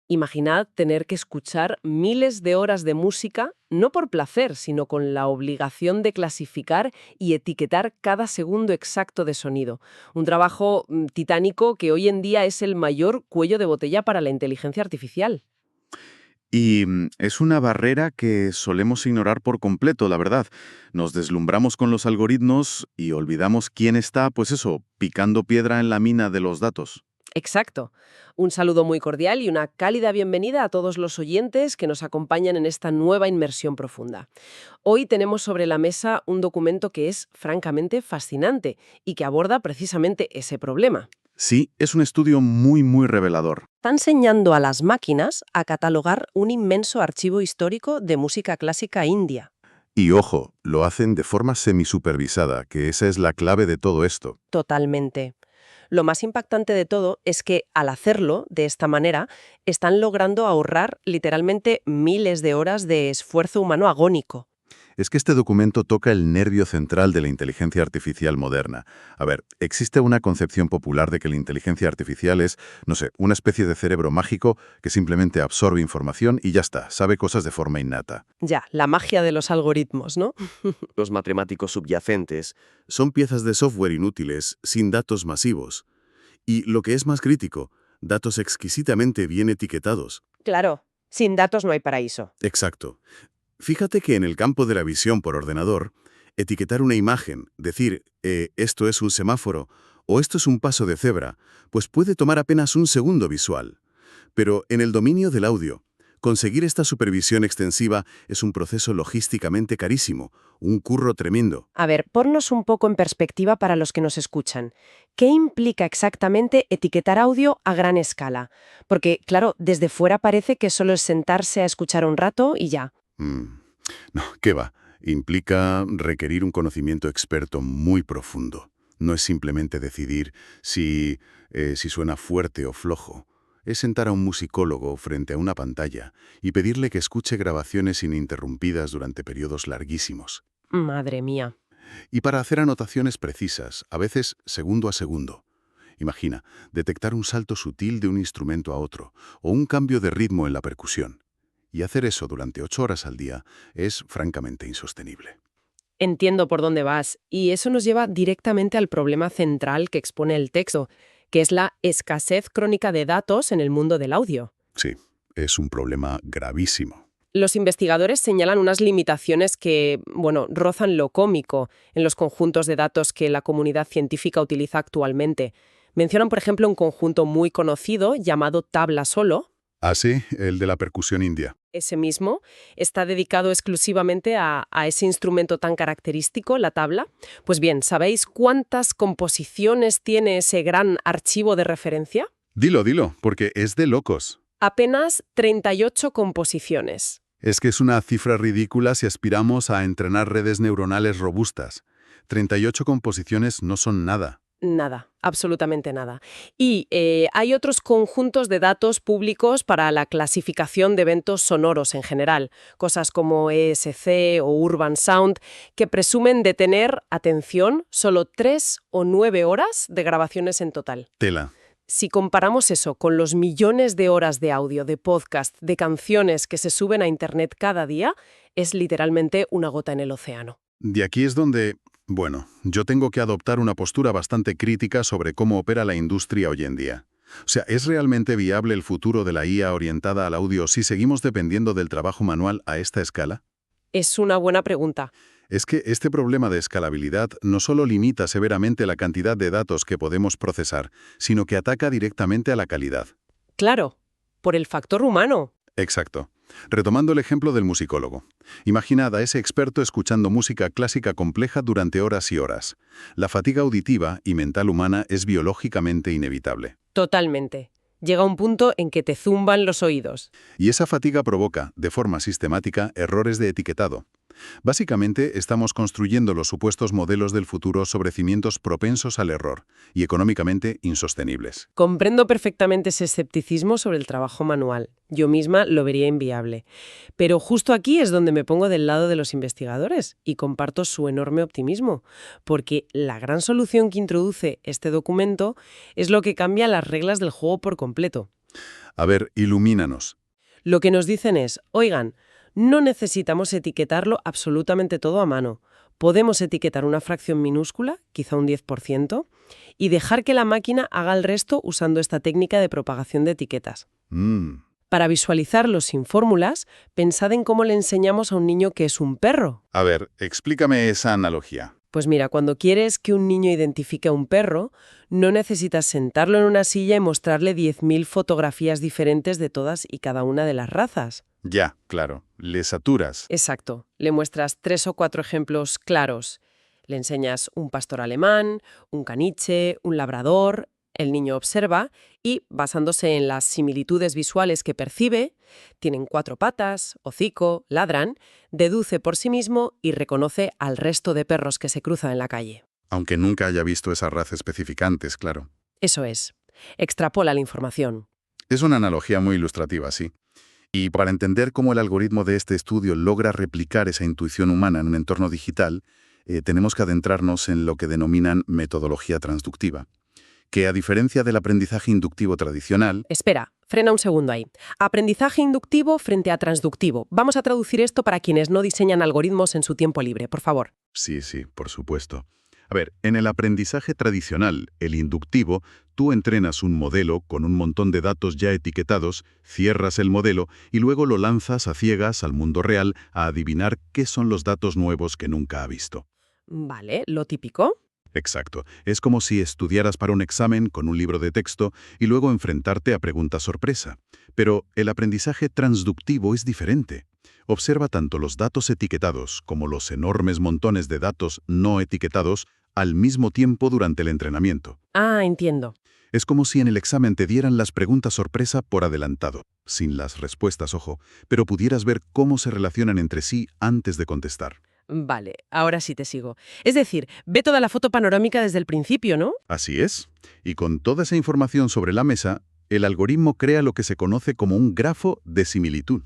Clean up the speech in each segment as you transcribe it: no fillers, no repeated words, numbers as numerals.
Imaginad tener que escuchar miles de horas de música, no por placer, sino con la obligación de clasificar y etiquetar cada segundo exacto de sonido. Un trabajo titánico que hoy en día es el mayor cuello de botella para la inteligencia artificial. Y es una barrera que solemos ignorar por completo, la verdad. Nos deslumbramos con los algoritmos y olvidamos quién está, pues eso, picando piedra en la mina de los datos. Exacto. Un saludo muy cordial y una cálida bienvenida a todos los oyentes que nos acompañan en esta nueva inmersión profunda. Hoy tenemos sobre la mesa un documento que es francamente fascinante y que aborda precisamente ese problema. Sí, es un estudio muy revelador. Está enseñando a las máquinas a catalogar un inmenso archivo histórico de música clásica india. Y ojo, lo hacen de forma semisupervisada, que esa es la clave de todo esto. Totalmente. Lo más impactante de todo es que al hacerlo de esta manera están logrando ahorrar literalmente miles de horas de esfuerzo humano agónico. Es que este documento toca el nervio central de la inteligencia artificial moderna. A ver, existe una concepción popular de que la inteligencia artificial es, no sé, una especie de cerebro mágico que simplemente absorbe información y ya está, sabe cosas de forma innata. Ya, la magia de los algoritmos, ¿no? Los matemáticos subyacentes son piezas de software inútiles, sin datos masivos. Y lo que es más crítico, datos exquisitamente bien etiquetados. Claro, sin datos no hay paraíso. Exacto. Fíjate que en el campo de la visión por ordenador, etiquetar una imagen, decir, esto es un semáforo o esto es un paso de cebra, pues puede tomar apenas un segundo visual. Pero en el dominio del audio, conseguir esta supervisión extensiva es un proceso logísticamente carísimo, un curro tremendo. A ver, ponnos un poco en perspectiva para los que nos escuchan. ¿Qué implica exactamente etiquetar audio a gran escala? Porque, claro, desde fuera parece que solo es sentarse a escuchar un rato y ya. No, ¿qué va? Implica requerir un conocimiento experto muy profundo. No es simplemente decidir si suena fuerte o flojo. Es sentar a un musicólogo frente a una pantalla y pedirle que escuche grabaciones ininterrumpidas durante periodos larguísimos. Madre mía. Y para hacer anotaciones precisas, a veces segundo a segundo. Imagina, detectar un salto sutil de un instrumento a otro o un cambio de ritmo en la percusión. Y hacer eso durante 8 horas al día es francamente insostenible. Entiendo por dónde vas, y eso nos lleva directamente al problema central que expone el texto, que es la escasez crónica de datos en el mundo del audio. Sí, es un problema gravísimo. Los investigadores señalan unas limitaciones que, bueno, rozan lo cómico en los conjuntos de datos que la comunidad científica utiliza actualmente. Mencionan, por ejemplo, un conjunto muy conocido llamado tabla solo. Ah, sí, el de la percusión india. Ese mismo está dedicado exclusivamente a ese instrumento tan característico, la tabla. Pues bien, ¿sabéis cuántas composiciones tiene ese gran archivo de referencia? Dilo, porque es de locos. Apenas 38 composiciones. Es que es una cifra ridícula si aspiramos a entrenar redes neuronales robustas. 38 composiciones no son nada. Nada, absolutamente nada. Y hay otros conjuntos de datos públicos para la clasificación de eventos sonoros en general, cosas como ESC o Urban Sound, que presumen de tener, atención, solo 3 o 9 horas de grabaciones en total. Tela. Si comparamos eso con los millones de horas de audio, de podcast, de canciones que se suben a Internet cada día, es literalmente una gota en el océano. De aquí es donde, bueno, yo tengo que adoptar una postura bastante crítica sobre cómo opera la industria hoy en día. O sea, ¿es realmente viable el futuro de la IA orientada al audio si seguimos dependiendo del trabajo manual a esta escala? Es una buena pregunta. Es que este problema de escalabilidad no solo limita severamente la cantidad de datos que podemos procesar, sino que ataca directamente a la calidad. Claro, por el factor humano. Exacto. Retomando el ejemplo del musicólogo. Imaginad a ese experto escuchando música clásica compleja durante horas y horas. La fatiga auditiva y mental humana es biológicamente inevitable. Totalmente. Llega un punto en que te zumban los oídos. Y esa fatiga provoca, de forma sistemática, errores de etiquetado. Básicamente, estamos construyendo los supuestos modelos del futuro sobre cimientos propensos al error y económicamente insostenibles. Comprendo perfectamente ese escepticismo sobre el trabajo manual. Yo misma lo vería inviable. Pero justo aquí es donde me pongo del lado de los investigadores y comparto su enorme optimismo, porque la gran solución que introduce este documento es lo que cambia las reglas del juego por completo. A ver, ilumínanos. Lo que nos dicen es, oigan, no necesitamos etiquetarlo absolutamente todo a mano. Podemos etiquetar una fracción minúscula, quizá un 10%, y dejar que la máquina haga el resto usando esta técnica de propagación de etiquetas. Para visualizarlo sin fórmulas, pensad en cómo le enseñamos a un niño que es un perro. A ver, explícame esa analogía. Pues mira, cuando quieres que un niño identifique a un perro, no necesitas sentarlo en una silla y mostrarle 10.000 fotografías diferentes de todas y cada una de las razas. Ya, claro, le saturas. Exacto. Le muestras 3 o 4 ejemplos claros. Le enseñas un pastor alemán, un caniche, un labrador. El niño observa y, basándose en las similitudes visuales que percibe, tienen 4 patas, hocico, ladran, deduce por sí mismo y reconoce al resto de perros que se cruzan en la calle. Aunque nunca haya visto esa raza específica antes, claro. Eso es. Extrapola la información. Es una analogía muy ilustrativa, sí. Y para entender cómo el algoritmo de este estudio logra replicar esa intuición humana en un entorno digital, tenemos que adentrarnos en lo que denominan metodología transductiva, que a diferencia del aprendizaje inductivo tradicional... Espera, frena un segundo ahí. Aprendizaje inductivo frente a transductivo. Vamos a traducir esto para quienes no diseñan algoritmos en su tiempo libre, por favor. Sí, por supuesto. A ver, en el aprendizaje tradicional, el inductivo, tú entrenas un modelo con un montón de datos ya etiquetados, cierras el modelo y luego lo lanzas a ciegas al mundo real a adivinar qué son los datos nuevos que nunca ha visto. Vale, lo típico. Exacto. Es como si estudiaras para un examen con un libro de texto y luego enfrentarte a preguntas sorpresa. Pero el aprendizaje transductivo es diferente. Observa tanto los datos etiquetados como los enormes montones de datos no etiquetados al mismo tiempo durante el entrenamiento. Ah, entiendo. Es como si en el examen te dieran las preguntas sorpresa por adelantado, sin las respuestas, ojo, pero pudieras ver cómo se relacionan entre sí antes de contestar. Vale, ahora sí te sigo. Es decir, ve toda la foto panorámica desde el principio, ¿no? Así es. Y con toda esa información sobre la mesa, el algoritmo crea lo que se conoce como un grafo de similitud.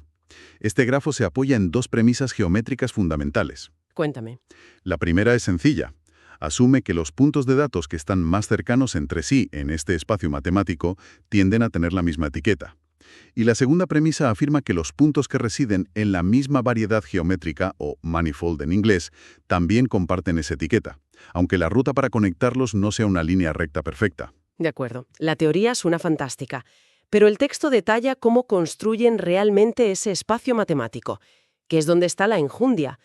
Este grafo se apoya en 2 premisas geométricas fundamentales. Cuéntame. La primera es sencilla. Asume que los puntos de datos que están más cercanos entre sí en este espacio matemático tienden a tener la misma etiqueta. Y la segunda premisa afirma que los puntos que residen en la misma variedad geométrica, o manifold en inglés, también comparten esa etiqueta, aunque la ruta para conectarlos no sea una línea recta perfecta. De acuerdo. La teoría suena fantástica. Pero el texto detalla cómo construyen realmente ese espacio matemático, que es donde está la enjundia.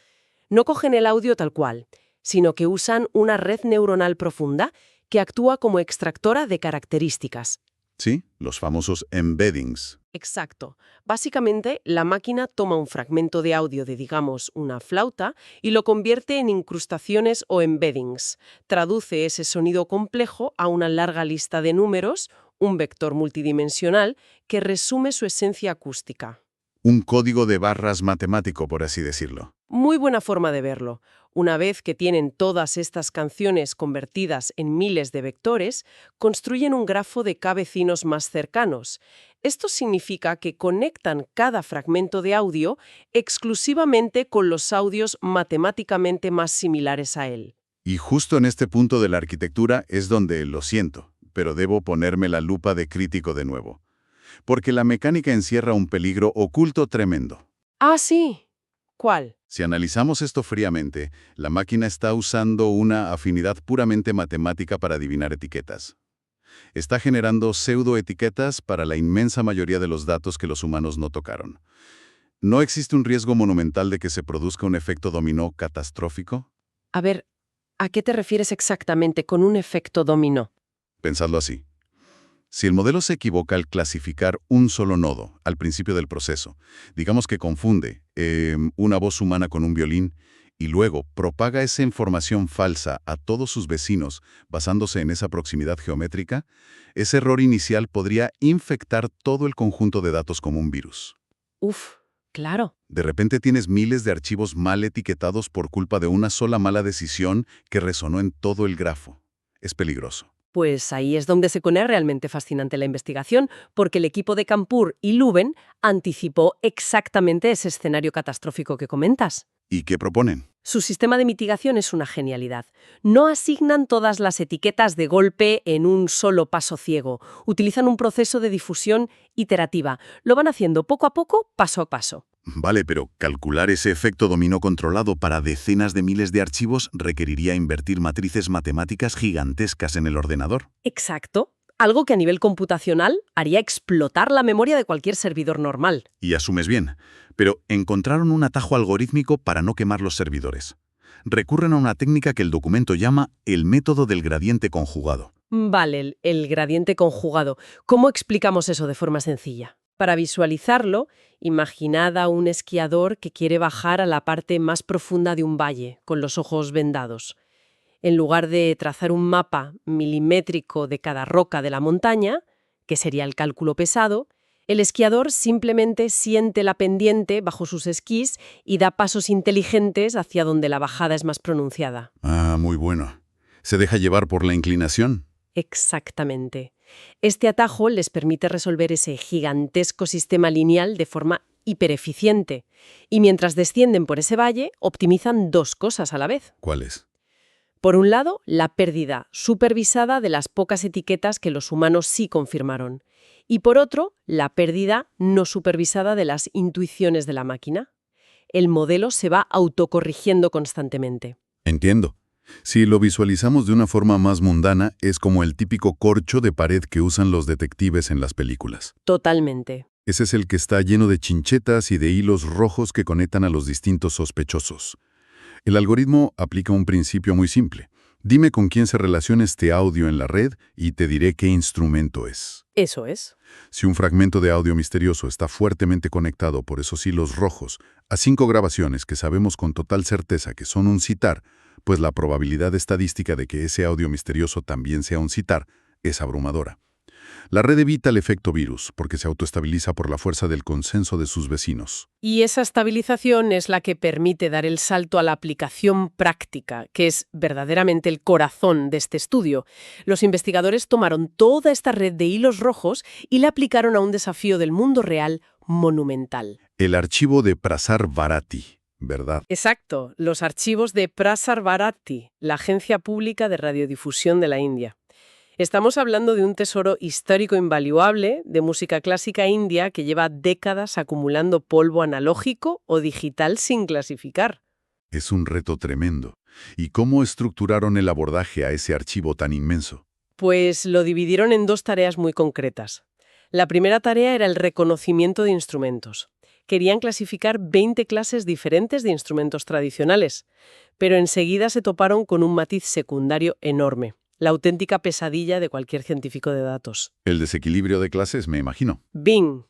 No cogen el audio tal cual, sino que usan una red neuronal profunda que actúa como extractora de características. Sí, los famosos embeddings. Exacto. Básicamente, la máquina toma un fragmento de audio de, digamos, una flauta y lo convierte en incrustaciones o embeddings. Traduce ese sonido complejo a una larga lista de números, un vector multidimensional, que resume su esencia acústica. Un código de barras matemático, por así decirlo. Muy buena forma de verlo. Una vez que tienen todas estas canciones convertidas en miles de vectores, construyen un grafo de K vecinos más cercanos. Esto significa que conectan cada fragmento de audio exclusivamente con los audios matemáticamente más similares a él. Y justo en este punto de la arquitectura es donde, lo siento, pero debo ponerme la lupa de crítico de nuevo. Porque la mecánica encierra un peligro oculto tremendo. Ah, sí. ¿Cuál? Si analizamos esto fríamente, la máquina está usando una afinidad puramente matemática para adivinar etiquetas. Está generando pseudoetiquetas para la inmensa mayoría de los datos que los humanos no tocaron. ¿No existe un riesgo monumental de que se produzca un efecto dominó catastrófico? A ver, ¿a qué te refieres exactamente con un efecto dominó? Pensadlo así. Si el modelo se equivoca al clasificar un solo nodo al principio del proceso, digamos que confunde una voz humana con un violín y luego propaga esa información falsa a todos sus vecinos basándose en esa proximidad geométrica, ese error inicial podría infectar todo el conjunto de datos como un virus. Uf, claro. De repente tienes miles de archivos mal etiquetados por culpa de una sola mala decisión que resonó en todo el grafo. Es peligroso. Pues ahí es donde se pone realmente fascinante la investigación, porque el equipo de Kampur y Leuven anticipó exactamente ese escenario catastrófico que comentas. ¿Y qué proponen? Su sistema de mitigación es una genialidad. No asignan todas las etiquetas de golpe en un solo paso ciego. Utilizan un proceso de difusión iterativa. Lo van haciendo poco a poco, paso a paso. Vale, pero calcular ese efecto dominó controlado para decenas de miles de archivos requeriría invertir matrices matemáticas gigantescas en el ordenador. Exacto. Algo que a nivel computacional haría explotar la memoria de cualquier servidor normal. Y asumes bien, pero encontraron un atajo algorítmico para no quemar los servidores. Recurren a una técnica que el documento llama el método del gradiente conjugado. Vale, el gradiente conjugado. ¿Cómo explicamos eso de forma sencilla? Para visualizarlo, imaginad a un esquiador que quiere bajar a la parte más profunda de un valle, con los ojos vendados. En lugar de trazar un mapa milimétrico de cada roca de la montaña, que sería el cálculo pesado, el esquiador simplemente siente la pendiente bajo sus esquís y da pasos inteligentes hacia donde la bajada es más pronunciada. Ah, muy bueno. ¿Se deja llevar por la inclinación? Exactamente. Este atajo les permite resolver ese gigantesco sistema lineal de forma hipereficiente. Y mientras descienden por ese valle, optimizan dos cosas a la vez. ¿Cuáles? Por un lado, la pérdida supervisada de las pocas etiquetas que los humanos sí confirmaron. Y por otro, la pérdida no supervisada de las intuiciones de la máquina. El modelo se va autocorrigiendo constantemente. Entiendo. Si lo visualizamos de una forma más mundana, es como el típico corcho de pared que usan los detectives en las películas. Totalmente. Ese es el que está lleno de chinchetas y de hilos rojos que conectan a los distintos sospechosos. El algoritmo aplica un principio muy simple. Dime con quién se relaciona este audio en la red y te diré qué instrumento es. Eso es. Si un fragmento de audio misterioso está fuertemente conectado por esos hilos rojos a 5 grabaciones que sabemos con total certeza que son un sitar, pues la probabilidad estadística de que ese audio misterioso también sea un sitar es abrumadora. La red evita el efecto virus porque se autoestabiliza por la fuerza del consenso de sus vecinos. Y esa estabilización es la que permite dar el salto a la aplicación práctica, que es verdaderamente el corazón de este estudio. Los investigadores tomaron toda esta red de hilos rojos y la aplicaron a un desafío del mundo real monumental. El archivo de Prasar-Bharati, ¿verdad? Exacto, los archivos de Prasar Bharati, la agencia pública de radiodifusión de la India. Estamos hablando de un tesoro histórico invaluable de música clásica india que lleva décadas acumulando polvo analógico o digital sin clasificar. Es un reto tremendo. ¿Y cómo estructuraron el abordaje a ese archivo tan inmenso? Pues lo dividieron en dos tareas muy concretas. La primera tarea era el reconocimiento de instrumentos. Querían clasificar 20 clases diferentes de instrumentos tradicionales, pero enseguida se toparon con un matiz secundario enorme. La auténtica pesadilla de cualquier científico de datos. El desequilibrio de clases, me imagino. Bing.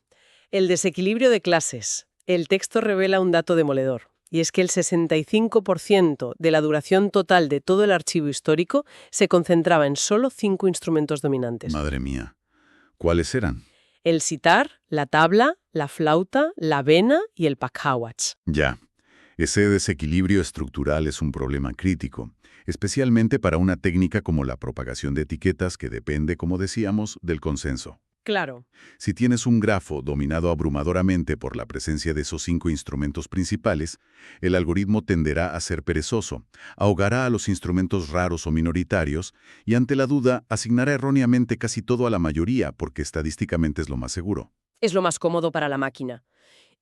El desequilibrio de clases. El texto revela un dato demoledor, y es que el 65% de la duración total de todo el archivo histórico se concentraba en solo 5 instrumentos dominantes. Madre mía. ¿Cuáles eran? El sitar, la tabla, la flauta, la vena y el pakhawatz. Ya. Ese desequilibrio estructural es un problema crítico, especialmente para una técnica como la propagación de etiquetas que depende, como decíamos, del consenso. Claro. Si tienes un grafo dominado abrumadoramente por la presencia de esos 5 instrumentos principales, el algoritmo tenderá a ser perezoso, ahogará a los instrumentos raros o minoritarios y, ante la duda, asignará erróneamente casi todo a la mayoría porque estadísticamente es lo más seguro. Es lo más cómodo para la máquina.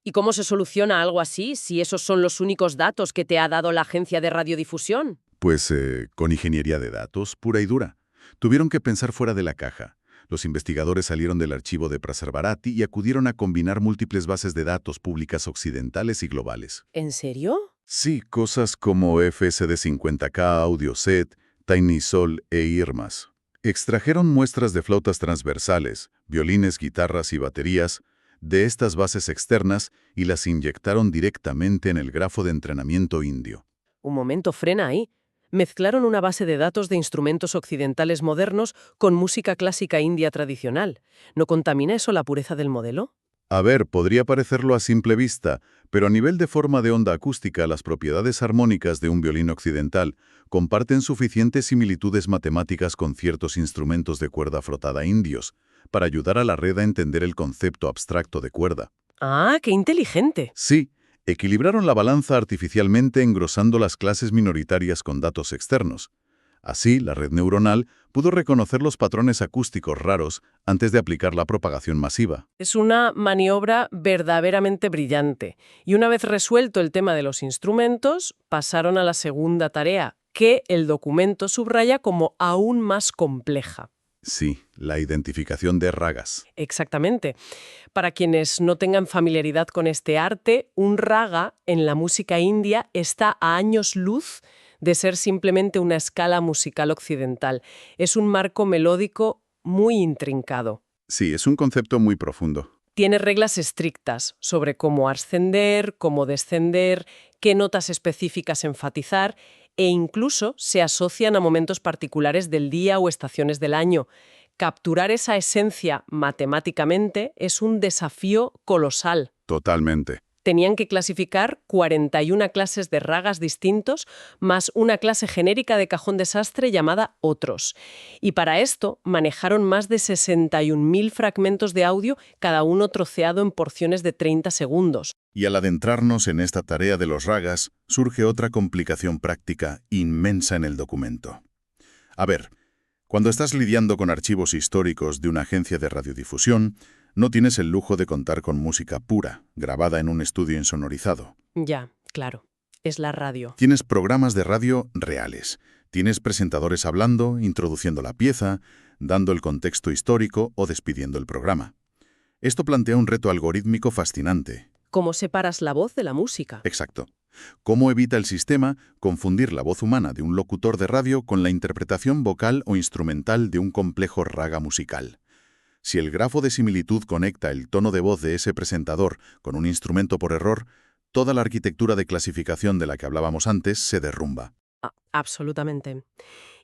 ¿Y cómo se soluciona algo así si esos son los únicos datos que te ha dado la agencia de radiodifusión? Pues con ingeniería de datos pura y dura. Tuvieron que pensar fuera de la caja. Los investigadores salieron del archivo de Prasar-Bharati y acudieron a combinar múltiples bases de datos públicas occidentales y globales. ¿En serio? Sí, cosas como FSD50K, AudioSet, TinySol e IRMAS. Extrajeron muestras de flautas transversales, violines, guitarras y baterías de estas bases externas y las inyectaron directamente en el grafo de entrenamiento indio. Un momento, frena ahí. Mezclaron una base de datos de instrumentos occidentales modernos con música clásica india tradicional. ¿No contamina eso la pureza del modelo? A ver, podría parecerlo a simple vista, pero a nivel de forma de onda acústica, las propiedades armónicas de un violín occidental comparten suficientes similitudes matemáticas con ciertos instrumentos de cuerda frotada indios para ayudar a la red a entender el concepto abstracto de cuerda. ¡Ah, qué inteligente! Sí, Equilibraron la balanza artificialmente engrosando las clases minoritarias con datos externos. Así, la red neuronal pudo reconocer los patrones acústicos raros antes de aplicar la propagación masiva. Es una maniobra verdaderamente brillante. Y una vez resuelto el tema de los instrumentos, pasaron a la segunda tarea, que el documento subraya como aún más compleja. Sí, la identificación de ragas. Exactamente. Para quienes no tengan familiaridad con este arte, un raga en la música india está a años luz de ser simplemente una escala musical occidental. Es un marco melódico muy intrincado. Sí, es un concepto muy profundo. Tiene reglas estrictas sobre cómo ascender, cómo descender, qué notas específicas enfatizar e incluso se asocian a momentos particulares del día o estaciones del año. Capturar esa esencia matemáticamente es un desafío colosal. Totalmente. Tenían que clasificar 41 clases de ragas distintos, más una clase genérica de cajón desastre llamada Otros. Y para esto manejaron más de 61.000 fragmentos de audio, cada uno troceado en porciones de 30 segundos. Y al adentrarnos en esta tarea de los ragas, surge otra complicación práctica inmensa en el documento. A ver, cuando estás lidiando con archivos históricos de una agencia de radiodifusión, no tienes el lujo de contar con música pura, grabada en un estudio insonorizado. Ya, claro. Es la radio. Tienes programas de radio reales. Tienes presentadores hablando, introduciendo la pieza, dando el contexto histórico o despidiendo el programa. Esto plantea un reto algorítmico fascinante. ¿Cómo separas la voz de la música? Exacto. ¿Cómo evita el sistema confundir la voz humana de un locutor de radio con la interpretación vocal o instrumental de un complejo raga musical? Si el grafo de similitud conecta el tono de voz de ese presentador con un instrumento por error, toda la arquitectura de clasificación de la que hablábamos antes se derrumba. Absolutamente.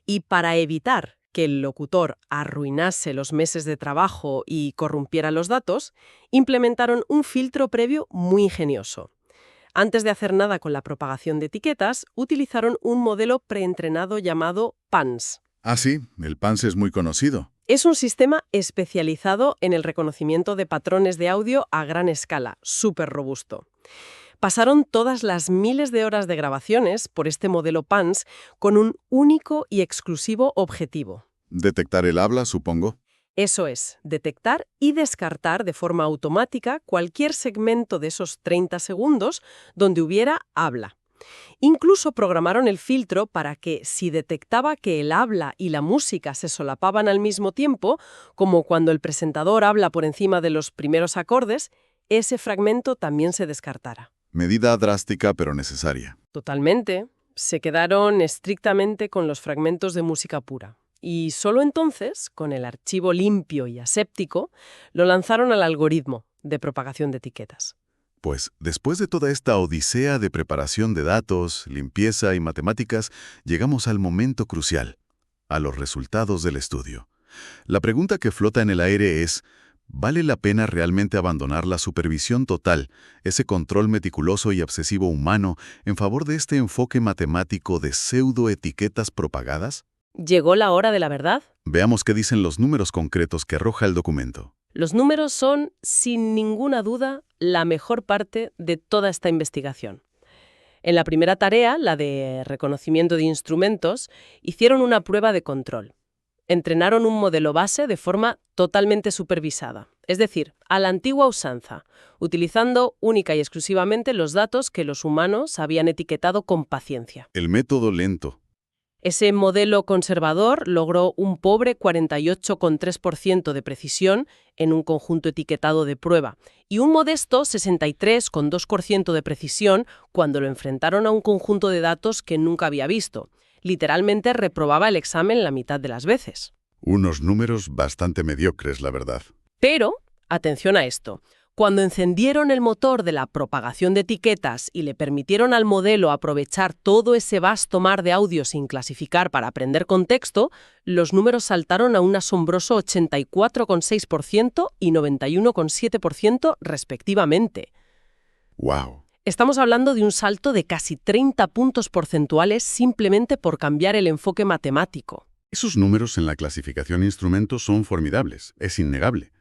Y para evitar que el locutor arruinase los meses de trabajo y corrompiera los datos, implementaron un filtro previo muy ingenioso. Antes de hacer nada con la propagación de etiquetas, utilizaron un modelo preentrenado llamado PANS. Ah, sí, el PANS es muy conocido. Es un sistema especializado en el reconocimiento de patrones de audio a gran escala, súper robusto. Pasaron todas las miles de horas de grabaciones por este modelo PANS con un único y exclusivo objetivo. Detectar el habla, supongo. Eso es, detectar y descartar de forma automática cualquier segmento de esos 30 segundos donde hubiera habla. Incluso programaron el filtro para que, si detectaba que el habla y la música se solapaban al mismo tiempo, como cuando el presentador habla por encima de los primeros acordes, ese fragmento también se descartara. Medida drástica pero necesaria. Totalmente. Se quedaron estrictamente con los fragmentos de música pura. Y solo entonces, con el archivo limpio y aséptico, lo lanzaron al algoritmo de propagación de etiquetas. Pues, después de toda esta odisea de preparación de datos, limpieza y matemáticas, llegamos al momento crucial, a los resultados del estudio. La pregunta que flota en el aire es, ¿vale la pena realmente abandonar la supervisión total, ese control meticuloso y obsesivo humano, en favor de este enfoque matemático de pseudoetiquetas propagadas? ¿Llegó la hora de la verdad? Veamos qué dicen los números concretos que arroja el documento. Los números son, sin ninguna duda, la mejor parte de toda esta investigación. En la primera tarea, la de reconocimiento de instrumentos, hicieron una prueba de control. Entrenaron un modelo base de forma totalmente supervisada, es decir, a la antigua usanza, utilizando única y exclusivamente los datos que los humanos habían etiquetado con paciencia. El método lento. Ese modelo conservador logró un pobre 48,3% de precisión en un conjunto etiquetado de prueba y un modesto 63,2% de precisión cuando lo enfrentaron a un conjunto de datos que nunca había visto. Literalmente reprobaba el examen la mitad de las veces. Unos números bastante mediocres, la verdad. Pero, atención a esto, cuando encendieron el motor de la propagación de etiquetas y le permitieron al modelo aprovechar todo ese vasto mar de audio sin clasificar para aprender contexto, los números saltaron a un asombroso 84,6% y 91,7% respectivamente. ¡Wow! Estamos hablando de un salto de casi 30 puntos porcentuales simplemente por cambiar el enfoque matemático. Esos números en la clasificación de instrumentos son formidables, es innegable.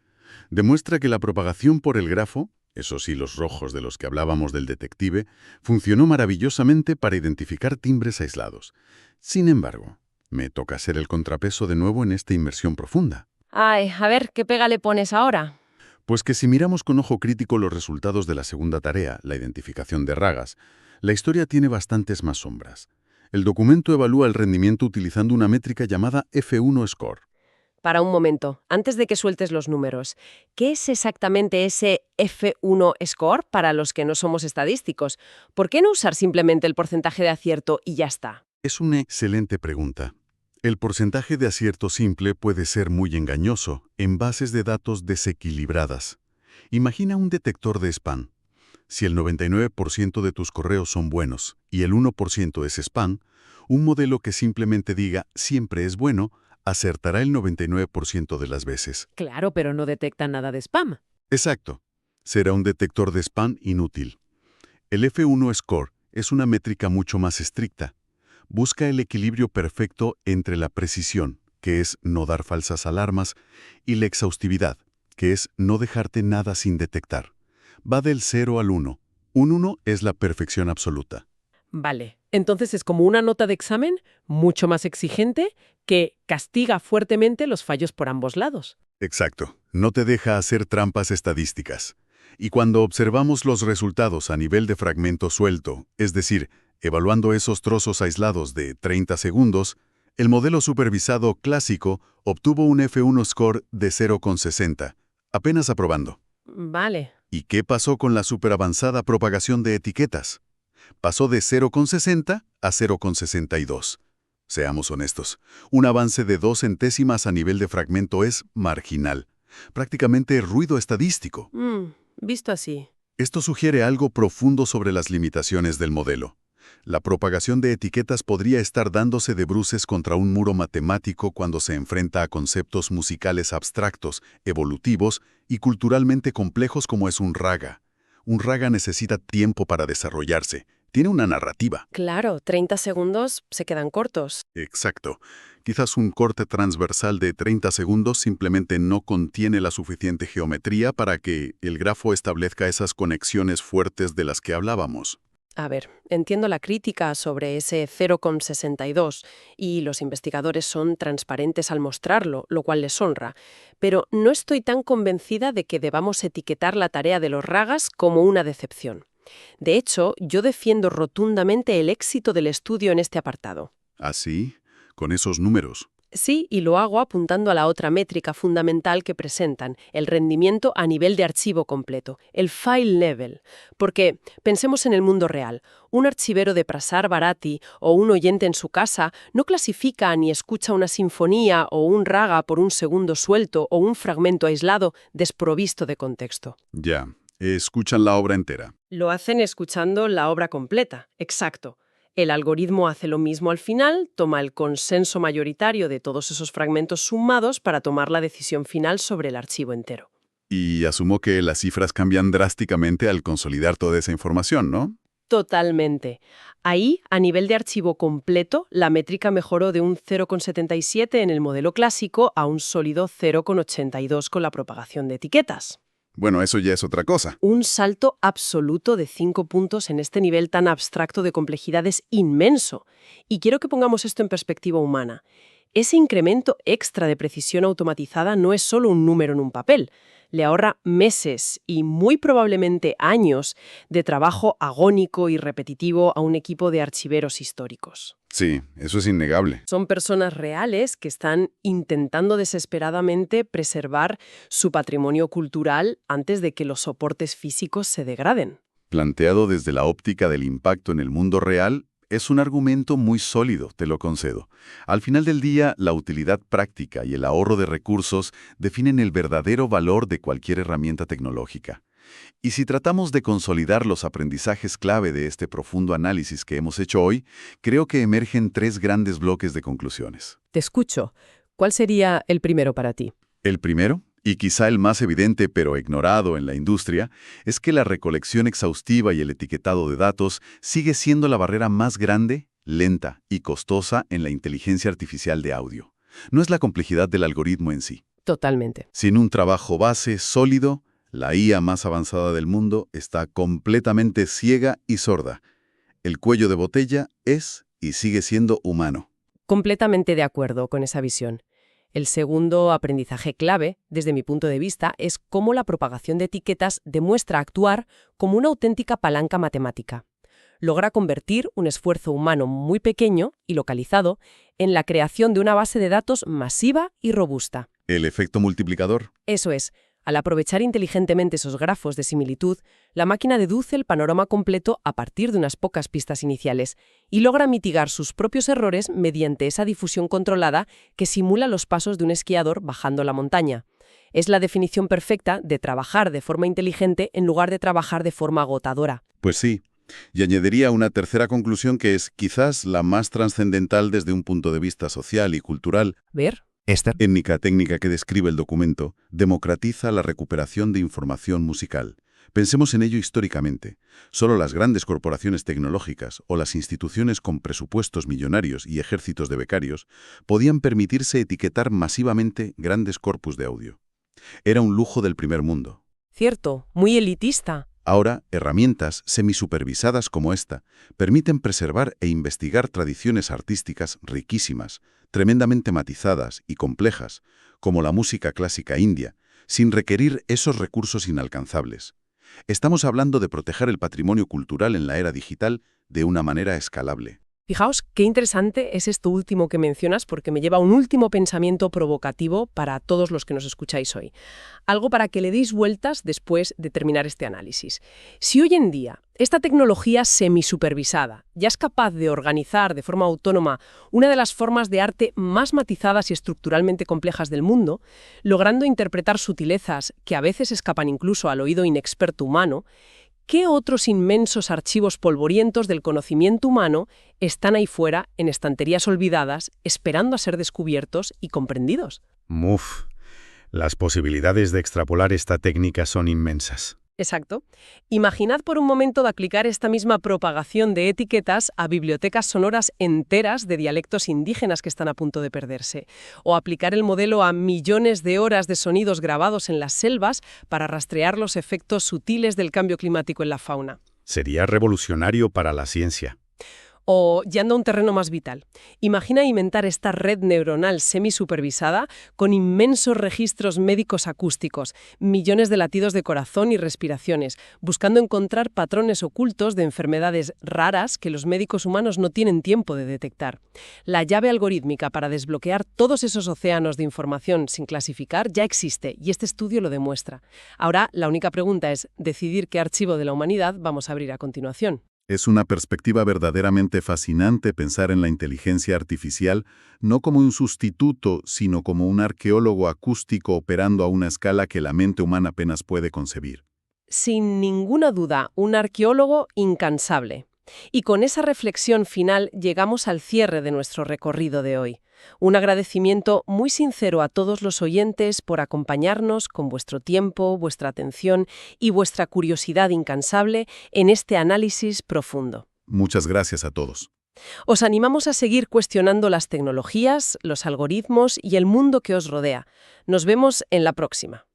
Demuestra que la propagación por el grafo, esos hilos rojos de los que hablábamos del detective, funcionó maravillosamente para identificar timbres aislados. Sin embargo, me toca hacer el contrapeso de nuevo en esta inmersión profunda. Ay, a ver, ¿qué pega le pones ahora? Pues que si miramos con ojo crítico los resultados de la segunda tarea, la identificación de ragas, la historia tiene bastantes más sombras. El documento evalúa el rendimiento utilizando una métrica llamada F1 Score. Para un momento, antes de que sueltes los números, ¿qué es exactamente ese F1 score para los que no somos estadísticos? ¿Por qué no usar simplemente el porcentaje de acierto y ya está? Es una excelente pregunta. El porcentaje de acierto simple puede ser muy engañoso en bases de datos desequilibradas. Imagina un detector de spam. Si el 99% de tus correos son buenos y el 1% es spam, un modelo que simplemente diga siempre es bueno, acertará el 99% de las veces. Claro, pero no detecta nada de spam. Exacto. Será un detector de spam inútil. El F1 Score es una métrica mucho más estricta. Busca el equilibrio perfecto entre la precisión, que es no dar falsas alarmas, y la exhaustividad, que es no dejarte nada sin detectar. Va del 0 al 1. Un 1 es la perfección absoluta. Vale, entonces es como una nota de examen mucho más exigente que castiga fuertemente los fallos por ambos lados. Exacto. No te deja hacer trampas estadísticas. Y cuando observamos los resultados a nivel de fragmento suelto, es decir, evaluando esos trozos aislados de 30 segundos, el modelo supervisado clásico obtuvo un F1 score de 0,60, apenas aprobando. Vale. ¿Y qué pasó con la superavanzada propagación de etiquetas? Pasó de 0,60 a 0,62. Seamos honestos, un avance de 2 centésimas a nivel de fragmento es marginal, prácticamente ruido estadístico. Visto así. Esto sugiere algo profundo sobre las limitaciones del modelo. La propagación de etiquetas podría estar dándose de bruces contra un muro matemático cuando se enfrenta a conceptos musicales abstractos, evolutivos y culturalmente complejos como es un raga. Un raga necesita tiempo para desarrollarse. Tiene una narrativa. Claro, 30 segundos se quedan cortos. Exacto. Quizás un corte transversal de 30 segundos simplemente no contiene la suficiente geometría para que el grafo establezca esas conexiones fuertes de las que hablábamos. A ver, entiendo la crítica sobre ese 0,62 y los investigadores son transparentes al mostrarlo, lo cual les honra, pero no estoy tan convencida de que debamos etiquetar la tarea de los ragas como una decepción. De hecho, yo defiendo rotundamente el éxito del estudio en este apartado. ¿Así? ¿Con esos números? Sí, y lo hago apuntando a la otra métrica fundamental que presentan, el rendimiento a nivel de archivo completo, el file level. Porque, pensemos en el mundo real, un archivero de Prasar Bharati o un oyente en su casa no clasifica ni escucha una sinfonía o un raga por un segundo suelto o un fragmento aislado desprovisto de contexto. Ya, escuchan la obra entera. Lo hacen escuchando la obra completa, exacto. El algoritmo hace lo mismo al final, toma el consenso mayoritario de todos esos fragmentos sumados para tomar la decisión final sobre el archivo entero. Y asumo que las cifras cambian drásticamente al consolidar toda esa información, ¿no? Totalmente. Ahí, a nivel de archivo completo, la métrica mejoró de un 0,77 en el modelo clásico a un sólido 0,82 con la propagación de etiquetas. Bueno, eso ya es otra cosa. Un salto absoluto de 5 puntos en este nivel tan abstracto de complejidad es inmenso. Y quiero que pongamos esto en perspectiva humana. Ese incremento extra de precisión automatizada no es solo un número en un papel. Le ahorra meses y muy probablemente años de trabajo agónico y repetitivo a un equipo de archiveros históricos. Sí, eso es innegable. Son personas reales que están intentando desesperadamente preservar su patrimonio cultural antes de que los soportes físicos se degraden. Planteado desde la óptica del impacto en el mundo real, es un argumento muy sólido, te lo concedo. Al final del día, la utilidad práctica y el ahorro de recursos definen el verdadero valor de cualquier herramienta tecnológica. Y si tratamos de consolidar los aprendizajes clave de este profundo análisis que hemos hecho hoy, creo que emergen 3 grandes bloques de conclusiones. Te escucho. ¿Cuál sería el primero para ti? El primero, y quizá el más evidente pero ignorado en la industria, es que la recolección exhaustiva y el etiquetado de datos sigue siendo la barrera más grande, lenta y costosa en la inteligencia artificial de audio. No es la complejidad del algoritmo en sí. Totalmente. Sin un trabajo base sólido, La IA más avanzada del mundo está completamente ciega y sorda. El cuello de botella es y sigue siendo humano. Completamente de acuerdo con esa visión. El segundo aprendizaje clave, desde mi punto de vista, es cómo la propagación de etiquetas demuestra actuar como una auténtica palanca matemática. Logra convertir un esfuerzo humano muy pequeño y localizado en la creación de una base de datos masiva y robusta. ¿El efecto multiplicador? Eso es, al aprovechar inteligentemente esos grafos de similitud, la máquina deduce el panorama completo a partir de unas pocas pistas iniciales y logra mitigar sus propios errores mediante esa difusión controlada que simula los pasos de un esquiador bajando la montaña. Es la definición perfecta de trabajar de forma inteligente en lugar de trabajar de forma agotadora. Pues sí. Y añadiría una tercera conclusión que es quizás la más trascendental desde un punto de vista social y cultural. ¿Ver? Esta étnica técnica que describe el documento democratiza la recuperación de información musical. Pensemos en ello históricamente. Solo las grandes corporaciones tecnológicas o las instituciones con presupuestos millonarios y ejércitos de becarios podían permitirse etiquetar masivamente grandes corpus de audio. Era un lujo del primer mundo. Cierto, muy elitista. Ahora, herramientas semisupervisadas como esta permiten preservar e investigar tradiciones artísticas riquísimas, tremendamente matizadas y complejas, como la música clásica india, sin requerir esos recursos inalcanzables. Estamos hablando de proteger el patrimonio cultural en la era digital de una manera escalable. Fijaos qué interesante es esto último que mencionas porque me lleva a un último pensamiento provocativo para todos los que nos escucháis hoy. Algo para que le deis vueltas después de terminar este análisis. Si hoy en día esta tecnología semisupervisada ya es capaz de organizar de forma autónoma una de las formas de arte más matizadas y estructuralmente complejas del mundo, logrando interpretar sutilezas que a veces escapan incluso al oído inexperto humano, ¿qué otros inmensos archivos polvorientos del conocimiento humano están ahí fuera, en estanterías olvidadas, esperando a ser descubiertos y comprendidos? Las posibilidades de extrapolar esta técnica son inmensas. Exacto. Imaginad por un momento de aplicar esta misma propagación de etiquetas a bibliotecas sonoras enteras de dialectos indígenas que están a punto de perderse, o aplicar el modelo a millones de horas de sonidos grabados en las selvas para rastrear los efectos sutiles del cambio climático en la fauna. Sería revolucionario para la ciencia. O, yendo a un terreno más vital, imagina inventar esta red neuronal semisupervisada con inmensos registros médicos acústicos, millones de latidos de corazón y respiraciones, buscando encontrar patrones ocultos de enfermedades raras que los médicos humanos no tienen tiempo de detectar. La llave algorítmica para desbloquear todos esos océanos de información sin clasificar ya existe y este estudio lo demuestra. Ahora, la única pregunta es decidir qué archivo de la humanidad vamos a abrir a continuación. Es una perspectiva verdaderamente fascinante pensar en la inteligencia artificial no como un sustituto, sino como un arqueólogo acústico operando a una escala que la mente humana apenas puede concebir. Sin ninguna duda, un arqueólogo incansable. Y con esa reflexión final llegamos al cierre de nuestro recorrido de hoy. Un agradecimiento muy sincero a todos los oyentes por acompañarnos con vuestro tiempo, vuestra atención y vuestra curiosidad incansable en este análisis profundo. Muchas gracias a todos. Os animamos a seguir cuestionando las tecnologías, los algoritmos y el mundo que os rodea. Nos vemos en la próxima.